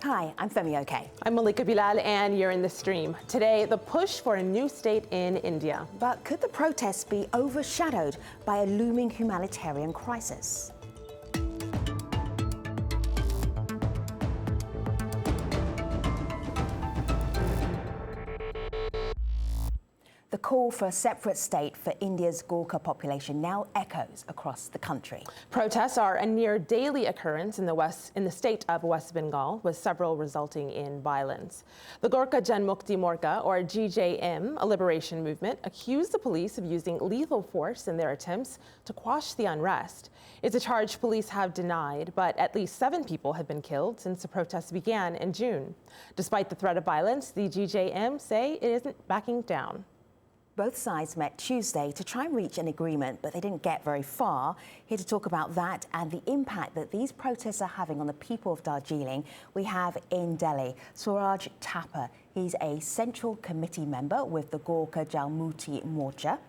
Hi, I'm Femi Oke. I'm Malika Bilal, and you're in the stream. Today, the push for a new state in India. But could the protests be overshadowed by a looming humanitarian crisis? The call for a separate state for India's Gorkha population now echoes across the country. Protests are a near daily occurrence in the state of West Bengal, with several resulting in violence. The Gorkha Janmukti Morcha, or GJM, a liberation movement, accused the police of using lethal force in their attempts to quash the unrest. It's a charge police have denied, but at least 7 people have been killed since the protests began in June. Despite the threat of violence, the GJM say it isn't backing down. Both sides met Tuesday to try and reach an agreement, but they didn't get very far. Here to talk about that and the impact that these protests are having on the people of Darjeeling, we have in Delhi, Suraj Thapar. He's a Central Committee member with the Gorkha Janmukti Morcha.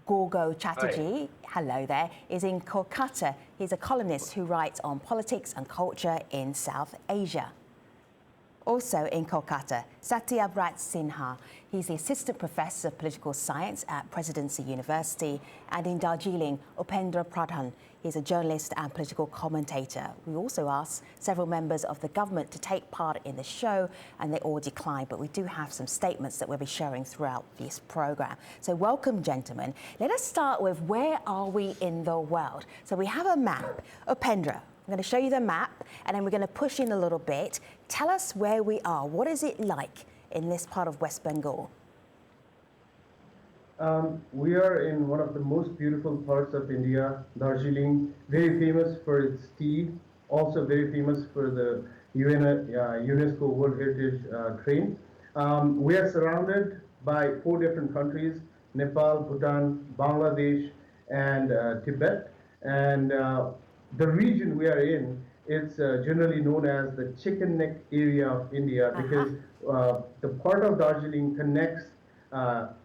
Gorgo Chatterjee, hello there, is in Kolkata. He's a columnist who writes on politics and culture in South Asia. Also in Kolkata, Satyabrat Sinha. He's the Assistant Professor of Political Science at Presidency University. And in Darjeeling, Upendra Pradhan. He's a journalist and political commentator. We also asked several members of the government to take part in the show, and they all declined. But we do have some statements that we'll be sharing throughout this program. So welcome, gentlemen. Let us start with where are we in the world? So we have a map. Upendra, I'm going to show you the map, and then we're going to push in a little bit. Tell us where we are. What is it like in this part of West Bengal? We are in one of the most beautiful parts of India, Darjeeling, very famous for its tea, also very famous for the UNESCO World Heritage Train. We are surrounded by 4 different countries, Nepal, Bhutan, Bangladesh, and Tibet. And the region we are in, it's generally known as the chicken neck area of India because the part of Darjeeling connects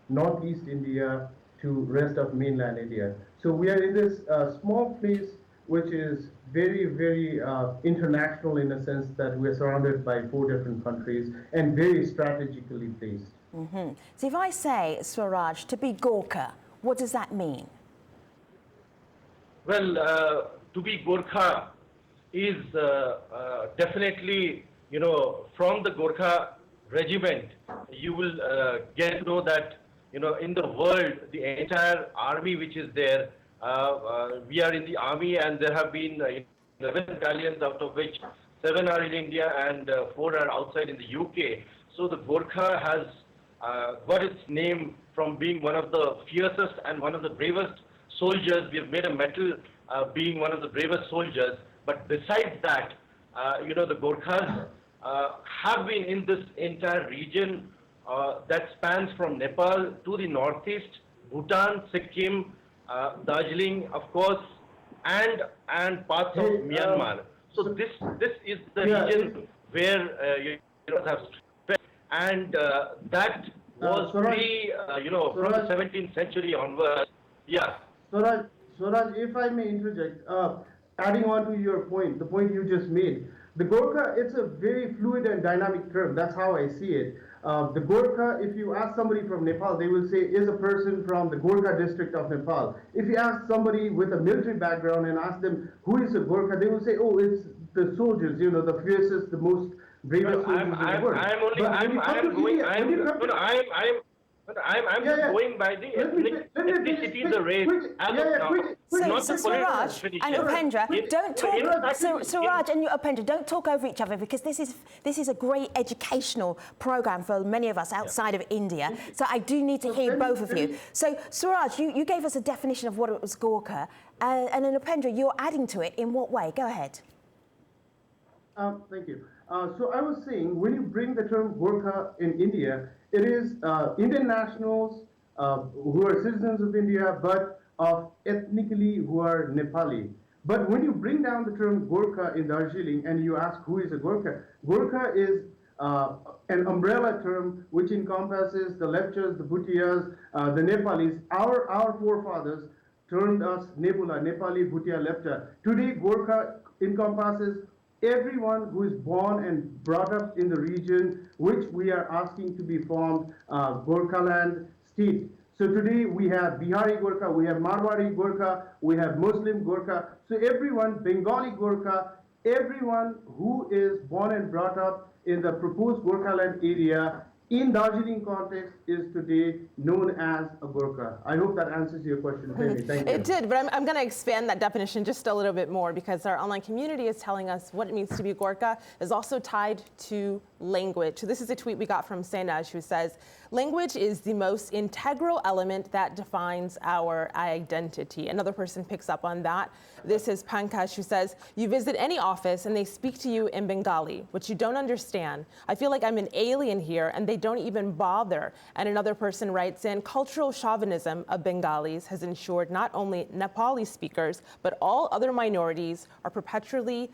northeast India to rest of mainland India. So we are in this small place which is very, very international in a sense that we're surrounded by 4 different countries and very strategically placed. So if I say, Swaraj, to be Gorkha, what does that mean? Well, to be Gorkha is definitely, from the Gorkha regiment, you will get to know that, in the world, the entire army which is there, we are in the army, and there have been 11 battalions, out of which 7 are in India and 4 are outside in the UK. So the Gorkha has got its name from being one of the fiercest and one of the bravest soldiers. We have made a medal being one of the bravest soldiers. But besides that, the Gorkhas have been in this entire region that spans from Nepal to the northeast, Bhutan, Sikkim, Darjeeling, of course, and parts of Myanmar. So this is the region where you have spread, and that was pretty, from the 17th century onwards. Yeah. Swaraj, if I may interject, adding on to your point, the point you just made, the Gorkha, it's a very fluid and dynamic term. That's how I see it. The Gorkha, if you ask somebody from Nepal, they will say is a person from the Gorkha district of Nepal. If you ask somebody with a military background and ask them who is a Gorkha, they will say, oh, it's the soldiers, the fiercest, the most bravest soldiers in the world. I'm just going by the ethnicity, the race, So Suraj and Upendra, don't talk. Suraj and Upendra, don't talk over each other, because this is a great educational program for many of us outside of India. So I do need to hear both of you. So Suraj, you gave us a definition of what it was Gorkha, and then Upendra, you're adding to it. In what way? Go ahead. Thank you. So I was saying, when you bring the term Gorkha in India, it is Indian nationals who are citizens of India, but of ethnically who are Nepali. But when you bring down the term Gorkha in Darjeeling and you ask who is a Gorkha, Gorkha is an umbrella term which encompasses the Lepchas, the Bhutias, the Nepalis. Our forefathers termed us Nebula, Nepali, Bhutia, Lepcha. Today, Gorkha encompasses everyone who is born and brought up in the region which we are asking to be formed Gorkhaland state. So today we have Bihari Gorkha, we have Marwari Gorkha, we have Muslim Gorkha. So everyone, Bengali Gorkha, everyone who is born and brought up in the proposed Gorkhaland area in Darjeeling context is today known as a Gorkha. I hope that answers your question, Jamie. Thank you. It did, but I'm going to expand that definition just a little bit more because our online community is telling us what it means to be Gorkha is also tied to language. So this is a tweet we got from Senaj who says, language is the most integral element that defines our identity. Another person picks up on that. This is Pankaj who says, you visit any office and they speak to you in Bengali, which you don't understand. I feel like I'm an alien here and they don't even bother. And another person writes in, cultural chauvinism of Bengalis has ensured not only Nepali speakers, but all other minorities are perpetually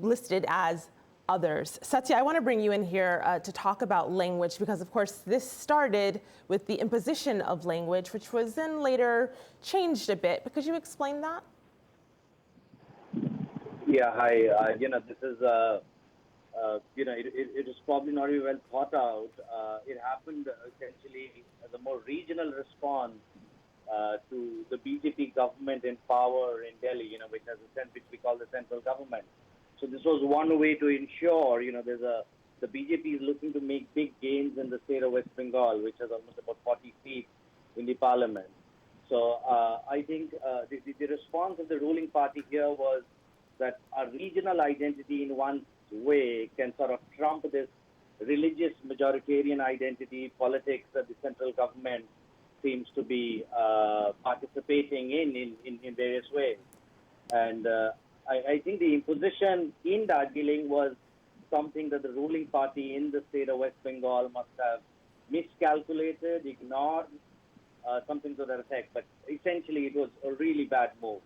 listed as others. Satya, I want to bring you in here to talk about language because, of course, this started with the imposition of language, which was then later changed a bit. But could you explain that? Yeah, hi. This is, it is probably not even well thought out. It happened essentially as a more regional response to the BJP government in power in Delhi, which has which we call the central government. So this was one way to ensure, the BJP is looking to make big gains in the state of West Bengal, which has almost about 40 seats in the parliament. So I think the response of the ruling party here was that a regional identity in one way can sort of trump this religious majoritarian identity politics that the central government seems to be participating in various ways. And I think the imposition in Darjeeling was something that the ruling party in the state of West Bengal must have miscalculated, ignored, something to that effect. But essentially, it was a really bad move.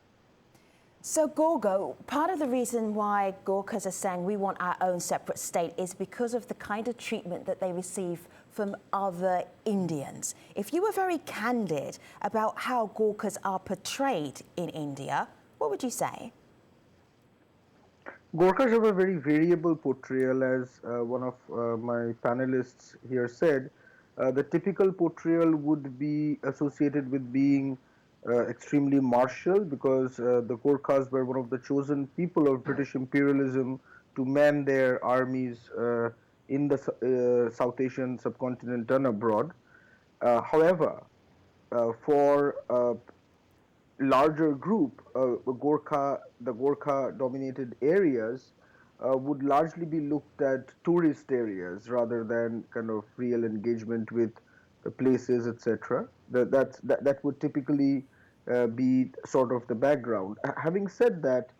So, Gorgo, part of the reason why Gorkhas are saying we want our own separate state is because of the kind of treatment that they receive from other Indians. If you were very candid about how Gorkhas are portrayed in India, what would you say? Gorkhas have a very variable portrayal, as one of my panelists here said. The typical portrayal would be associated with being extremely martial because the Gorkhas were one of the chosen people of British imperialism to man their armies in the South Asian subcontinent and abroad. However, for larger group, the Gorkha-dominated areas would largely be looked at tourist areas rather than kind of real engagement with the places, etc. That would typically be sort of the background. Having said that,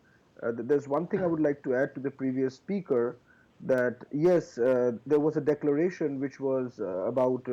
there's one thing I would like to add to the previous speaker, that yes, there was a declaration which was about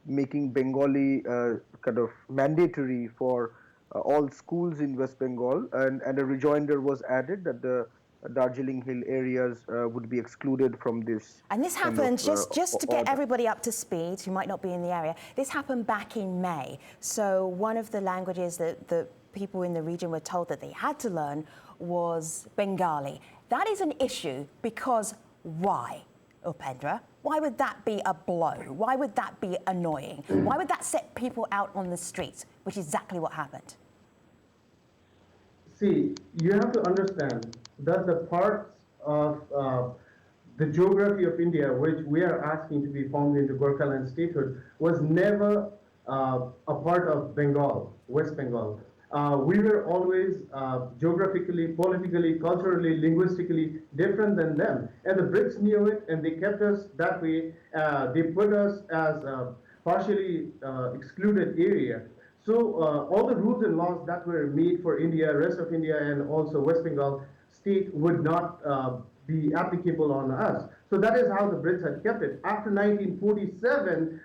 making Bengali kind of mandatory for all schools in West Bengal, and a rejoinder was added that the Darjeeling Hill areas would be excluded from this. And this happened, just to get everybody up to speed who might not be in the area, this happened back in May. So one of the languages that the people in the region were told that they had to learn was Bengali. That is an issue because why, Upendra? Why would that be a blow? Why would that be annoying? Why would that set people out on the streets, which is exactly what happened? See, you have to understand that the parts of the geography of India, which we are asking to be formed into Gorkhaland statehood, was never a part of Bengal, West Bengal. We were always geographically, politically, culturally, linguistically different than them. And the Brits knew it, and they kept us that way. They put us as a partially excluded area. So all the rules and laws that were made for India, rest of India, and also West Bengal state would not be applicable on us. So that is how the Brits had kept it. After 1947,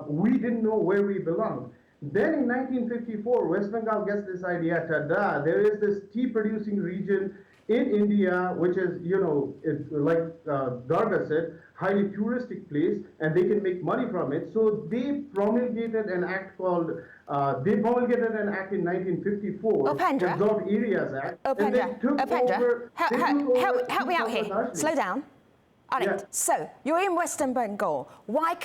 we didn't know where we belonged. Then in 1954, West Bengal gets this idea, tada, there is this tea producing region in India, which is, like Garga said, highly touristic place, and they can make money from it. So they promulgated an act in 1954, Upendra? Absorbed Areas Act, and they took over. Help me out here. Slow down. All right. Yeah. So you're in Western Bengal. Why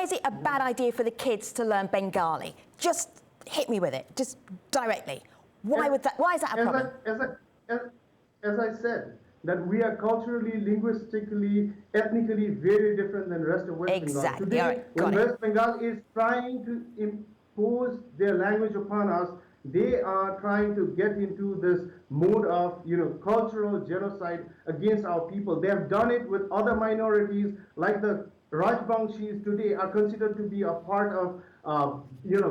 is it a bad idea for the kids to learn Bengali? Just hit me with it, just directly. Why is that a problem? As I said, that we are culturally, linguistically, ethnically very different than the rest of West Bengal. Exactly. Today, All right. when West Bengal is trying to impose their language upon us, they are trying to get into this mode of, cultural genocide against our people. They have done it with other minorities, like the Rajbangshis today are considered to be a part of,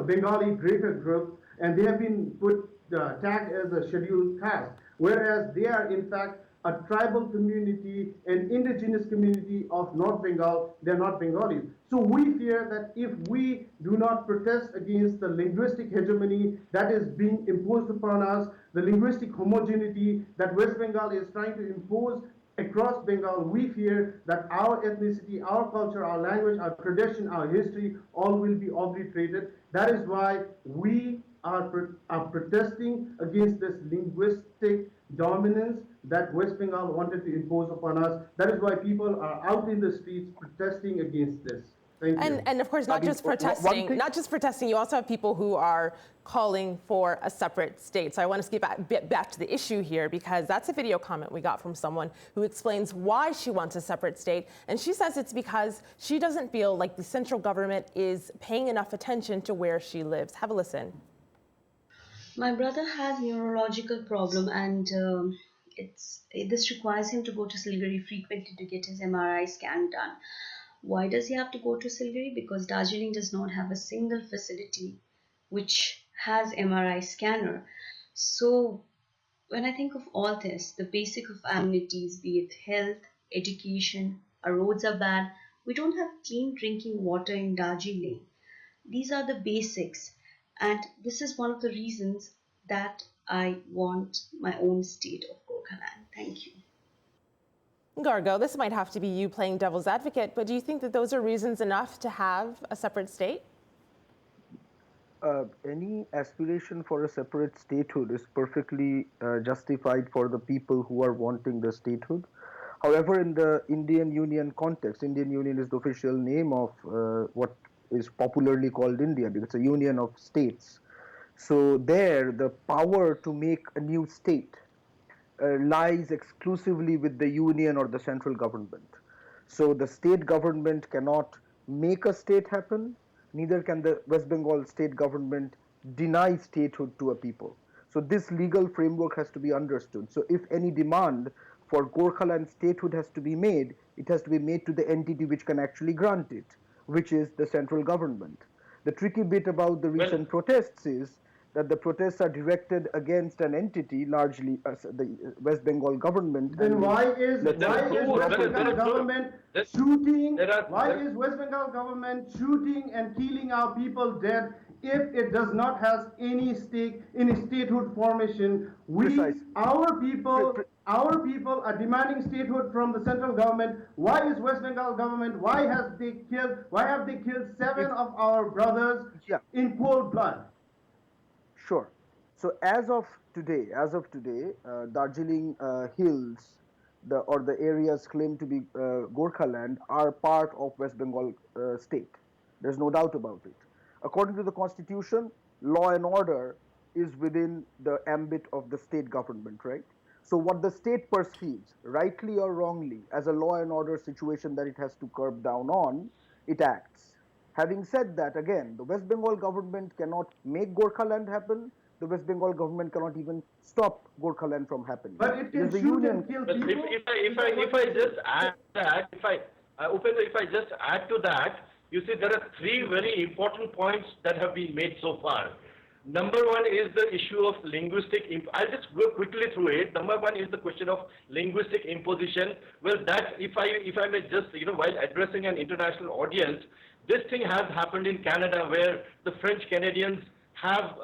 Bengali greater group, and they have been tagged as a scheduled caste, whereas they are in fact a tribal community, an indigenous community of North Bengal. They're not Bengalis. So we fear that if we do not protest against the linguistic hegemony that is being imposed upon us, the linguistic homogeneity that West Bengal is trying to impose across Bengal, we fear that our ethnicity, our culture, our language, our tradition, our history, all will be obliterated. That is why we are protesting against this linguistic dominance that West Bengal wanted to impose upon us. That is why people are out in the streets protesting against this. Thank you. And of course, not just protesting, you also have people who are calling for a separate state. So I want to skip back to the issue here, because that's a video comment we got from someone who explains why she wants a separate state. And she says it's because she doesn't feel like the central government is paying enough attention to where she lives. Have a listen. My brother has neurological problem, and this requires him to go to Siliguri frequently to get his MRI scan done. Why does he have to go to Siliguri? Because Darjeeling does not have a single facility which has MRI scanner. So when I think of all this, the basic of amenities, be it health, education, our roads are bad, we don't have clean drinking water in Darjeeling. These are the basics, and this is one of the reasons that I want my own state of Gorkhaland. Thank you. Gargo, this might have to be you playing devil's advocate, but do you think that those are reasons enough to have a separate state? Any aspiration for a separate statehood is perfectly justified for the people who are wanting the statehood. However, in the Indian Union context, Indian Union is the official name of what is popularly called India, because it's a union of states. So there, the power to make a new state lies exclusively with the union or the central government. So the state government cannot make a state happen, neither can the West Bengal state government deny statehood to a people. So this legal framework has to be understood. So if any demand for Gorkhaland statehood has to be made, it has to be made to the entity which can actually grant it, which is the central government. The tricky bit about the recent protests is that the protests are directed against an entity, largely the West Bengal government. Then why is West Bengal government shooting and killing our people dead if it does not have any stake in statehood formation? Our people are demanding statehood from the central government. Why is West Bengal government? Why have they killed 7 of our brothers in cold blood? Sure. So as of today, Darjeeling Hills, the areas claimed to be Gorkhaland, are part of West Bengal state. There's no doubt about it. According to the constitution, law and order is within the ambit of the state government, right? So what the state perceives, rightly or wrongly, as a law and order situation that it has to curb down on, it acts. Having said that, again, the West Bengal government cannot make Gorkhaland happen. The West Bengal government cannot even stop Gorkhaland from happening. But it can shoot and kill people. If I just add that, Upendra, if I just add to that, you see there are 3 very important points that have been made so far. Number 1 is the issue of linguistic. I'll just go quickly through it. Number 1 is the question of linguistic imposition. Well, that if I may just while addressing an international audience, This thing has happened in Canada, where the French Canadians have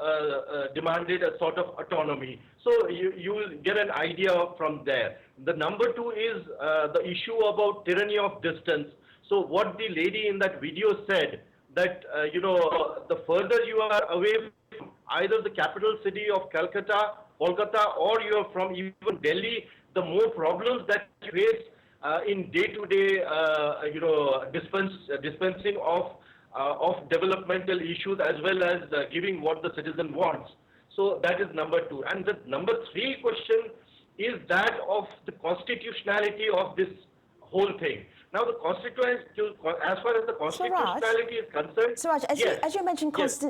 demanded a sort of autonomy. So you will get an idea from there. The number two is the issue about tyranny of distance. So what the lady in that video said, that the further you are away from either the capital city of Kolkata, or you are from even Delhi, the more problems that you face in day-to-day, dispensing of developmental issues, as well as giving what the citizen wants. So that is number two. And the number three question is that of the constitutionality of this whole thing. Now, as far as the constitutionality is concerned, Suraj, as you mentioned, yes.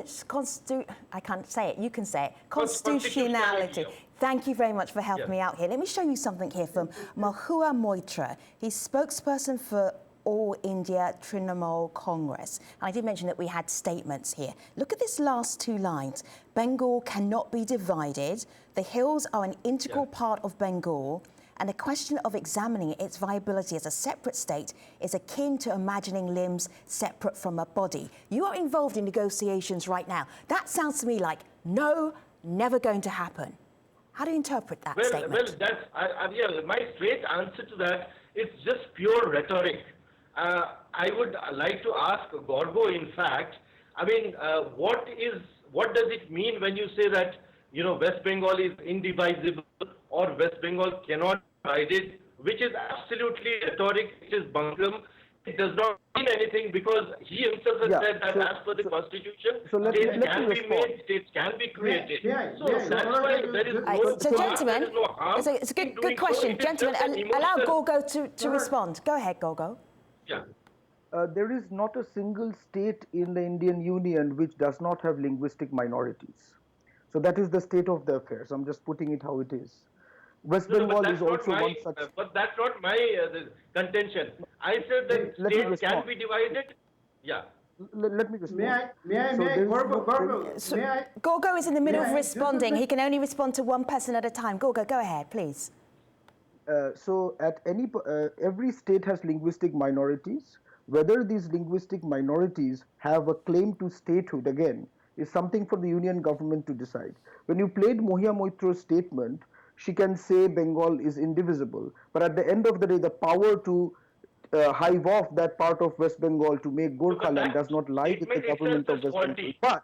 I can't say it, you can say it, constitutionality. Thank you very much for helping me out here. Let me show you something here from Mahua Moitra. He's spokesperson for All India Trinamool Congress. And I did mention that we had statements here. Look at this last two lines. Bengal cannot be divided. The hills are an integral part of Bengal. And the question of examining its viability as a separate state is akin to imagining limbs separate from a body. You are involved in negotiations right now. That sounds to me like, no, never going to happen. How do you interpret that statement? Well, that's, my straight answer to that is just pure rhetoric. I would like to ask Gorgo, in fact, I mean, what does it mean when you say that, West Bengal is indivisible or West Bengal cannot be divided, which is absolutely rhetoric, it is bunkum. It does not mean anything, because he himself has said that as per the constitution, states can be made, states can be created. That's why there is no so gentlemen, it's a good question. So gentlemen, allow Gorgo to respond. Go ahead, Gorgo. Yeah. There is not a single state in the Indian Union which does not have linguistic minorities. So that is the state of the affairs. I'm just putting it how it is. West Bengal is also one such. But that's not my contention. I said that states can be divided. Yeah. Let me respond. Gorgo is in the middle of responding. He can only respond to one person at a time. Gorgo, go ahead, please. So at every state has linguistic minorities. Whether these linguistic minorities have a claim to statehood, again, is something for the union government to decide. When you played Mahua Moitra's statement, she can say Bengal is indivisible, but at the end of the day, the power to hive off that part of West Bengal to make Gorkhaland does not lie with the government of West Bengal. But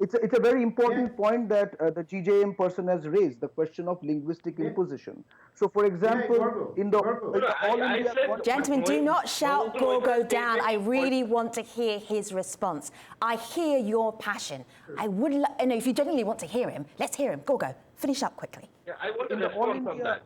it's a very important point that the GJM person has raised, the question of linguistic imposition. So, for example, in the All India... Gentlemen, do not shout Gorgo down. I really want to hear his response. I hear your passion. I would, if you genuinely want to hear him, let's hear him. Gorgo, finish up quickly. Yeah, I want to respond from that.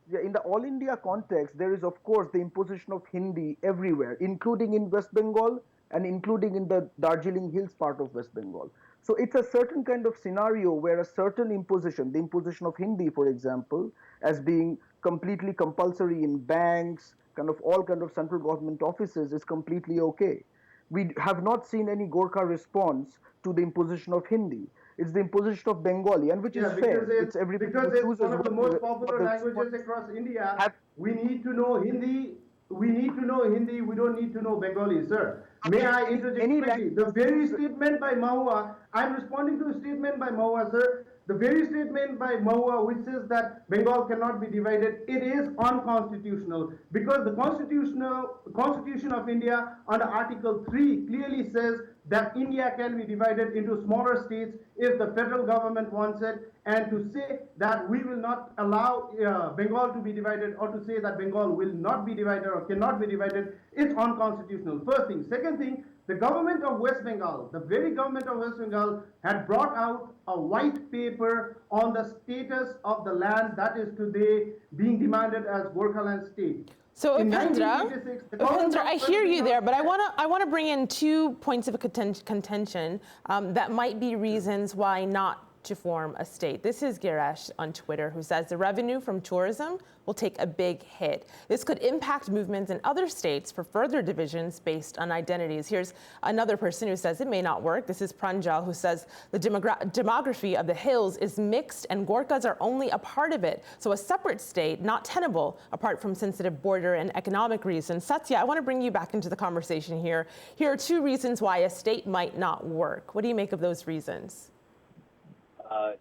Yeah, in the All India context, there is, of course, the imposition of Hindi everywhere, including in West Bengal and including in the Darjeeling Hills part of West Bengal. So it's a certain kind of scenario where a certain imposition, the imposition of Hindi, for example, as being completely compulsory in banks, kind of all kind of central government offices, is completely okay. We have not seen any Gorkha response to the imposition of Hindi. It's the imposition of Bengali, and which is fair. It's everybody because who chooses it's one of the most popular languages across India. We need to know Hindi. We need to know Hindi. We don't need to know Bengali, sir. May I interject quickly? The very statement by Mahua, I'm responding to a statement by Mahua, sir. The very statement by Mahua which says that Bengal cannot be divided, it is unconstitutional, because the Constitution of India under Article 3 clearly says that India can be divided into smaller states if the federal government wants it, and to say that we will not allow Bengal to be divided, or to say that Bengal will not be divided or cannot be divided, it's unconstitutional. First thing. Second thing, the government of West Bengal, the very government of West Bengal, had brought out a white paper on the status of the land that is today being demanded as Gorkhaland state. So Upendra, I hear you there, but I want to bring in 2 points of contention that might be reasons why not to form a state. This is Giresh on Twitter, who says the revenue from tourism will take a big hit. This could impact movements in other states for further divisions based on identities. Here's another person who says it may not work. This is Pranjal, who says the demography of the hills is mixed and Gorkhas are only a part of it. So a separate state, not tenable, apart from sensitive border and economic reasons. Satya, I want to bring you back into the conversation here. Here are two reasons why a state might not work. What do you make of those reasons?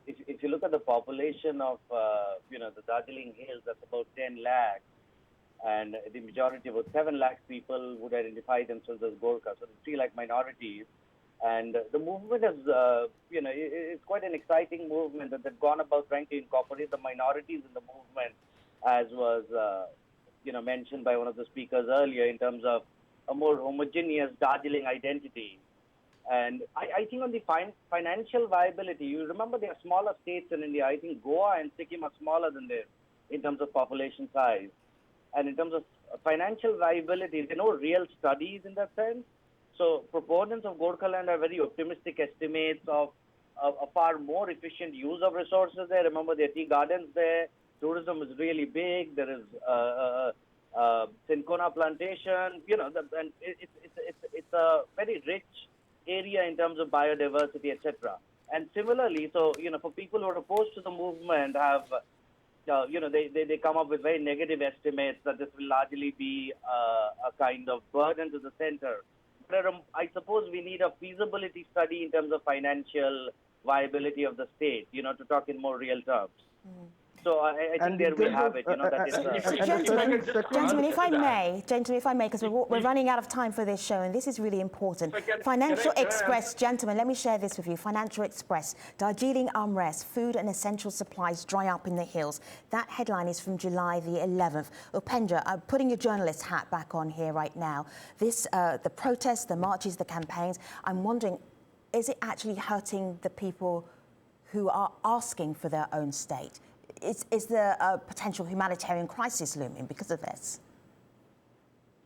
If you look at the population of, the Darjeeling Hills, that's about 10 lakhs, and the majority, about 7 lakhs people would identify themselves as Gorkha. So the 3 lakh minorities. And the movement is, it's quite an exciting movement that they've gone about trying to incorporate the minorities in the movement, as was, mentioned by one of the speakers earlier, in terms of a more homogeneous Darjeeling identity. And I think on the financial viability, you remember there are smaller states in India. I think Goa and Sikkim are smaller than this in terms of population size. And in terms of financial viability, there are no real studies in that sense. So proponents of Gorkhaland are very optimistic estimates of a far more efficient use of resources there. Remember, there are tea gardens there. Tourism is really big. There is Cinchona plantation. And it's a very rich area in terms of biodiversity, etc. And similarly, so, for people who are opposed to the movement have, they come up with very negative estimates that this will largely be a kind of burden to the center. But I suppose we need a feasibility study in terms of financial viability of the state, to talk in more real terms. So I think there we have it. Gentlemen, if I may, because we're running out of time for this show, and this is really important. Financial Express, gentlemen, let me share this with you. Financial Express, Darjeeling unrest, food and essential supplies dry up in the hills. That headline is from July the 11th. Upendra, I'm putting your journalist hat back on here right now. This, the protests, the marches, the campaigns, I'm wondering, is it actually hurting the people who are asking for their own state? Is there a potential humanitarian crisis looming because of this?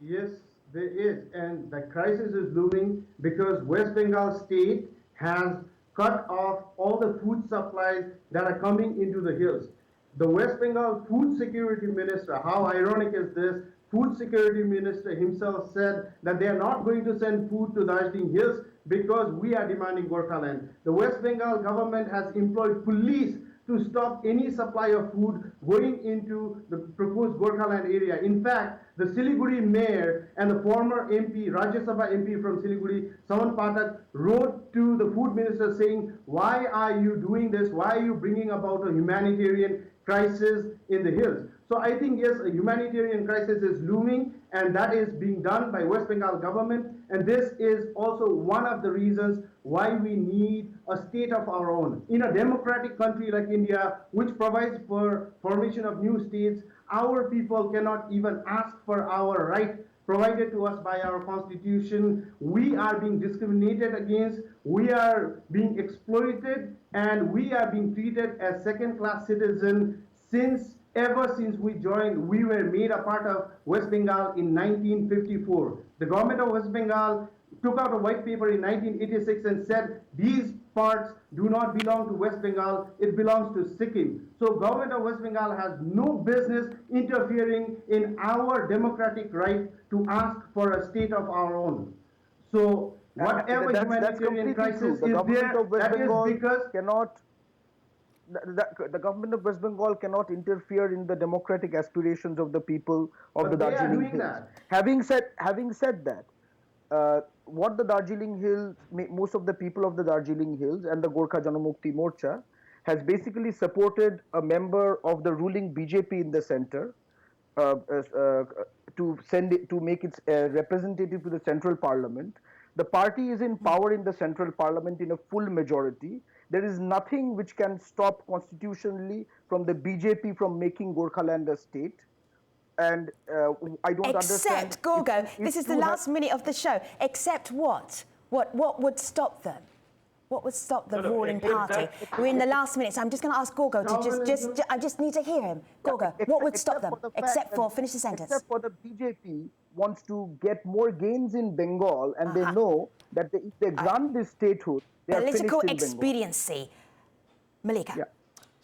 Yes, there is. And the crisis is looming because West Bengal state has cut off all the food supplies that are coming into the hills. The West Bengal Food Security Minister, how ironic is this? Food Security Minister himself said that they are not going to send food to Darjeeling Hills because we are demanding Gorkhaland. The West Bengal government has employed police to stop any supply of food going into the proposed Gorkhaland area. In fact, the Siliguri mayor and the former MP, Rajya Sabha MP from Siliguri, Saman Pathak, wrote to the food minister saying, why are you doing this? Why are you bringing about a humanitarian crisis in the hills? So I think, yes, a humanitarian crisis is looming, and that is being done by West Bengal government. And this is also one of the reasons why we need a state of our own. In a democratic country like India, which provides for formation of new states, our people cannot even ask for our right provided to us by our constitution. We are being discriminated against, we are being exploited, and we are being treated as second-class citizens ever since we joined. We were made a part of West Bengal in 1954. The government of West Bengal took out a white paper in 1986 and said these parts do not belong to West Bengal, it belongs to Sikkim. So government of West Bengal has no business interfering in our democratic right to ask for a state of our own. So whatever humanitarian crisis is there, that is because the government of West Bengal cannot interfere in the democratic aspirations of the people of the Darjeeling Hills. Having said that, what the Darjeeling Hills, most of the people of the Darjeeling Hills and the Gorkha Janmukti Morcha has basically supported a member of the ruling BJP in the center to make its representative to the central parliament. The party is in power in the central parliament in a full majority. There is nothing which can stop constitutionally from the BJP from making Gorkhaland a state. And I don't understand. Except, Gorgo, this is the last minute of the show. Except what? What would stop them? What would stop the ruling party? We're in the last minute, so I'm just going to ask Gorgo to I just need to hear him. Gorgo, what would stop them? Except for, finish the sentence. Except for the BJP wants to get more gains in Bengal, and they know that if they grant this statehood, they are political finished in expediency. Malika. Yeah.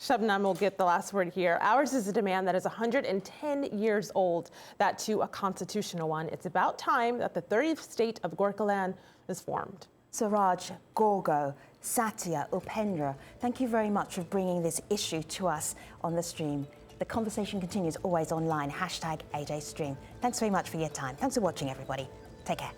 Shabnam will get the last word here. Ours is a demand that is 110 years old, that too a constitutional one. It's about time that the 30th state of Gorkhaland is formed. Suraj, Gorgo, Satya, Upendra, thank you very much for bringing this issue to us on the stream. The conversation continues always online, #AJStream. Thanks very much for your time. Thanks for watching, everybody. Take care.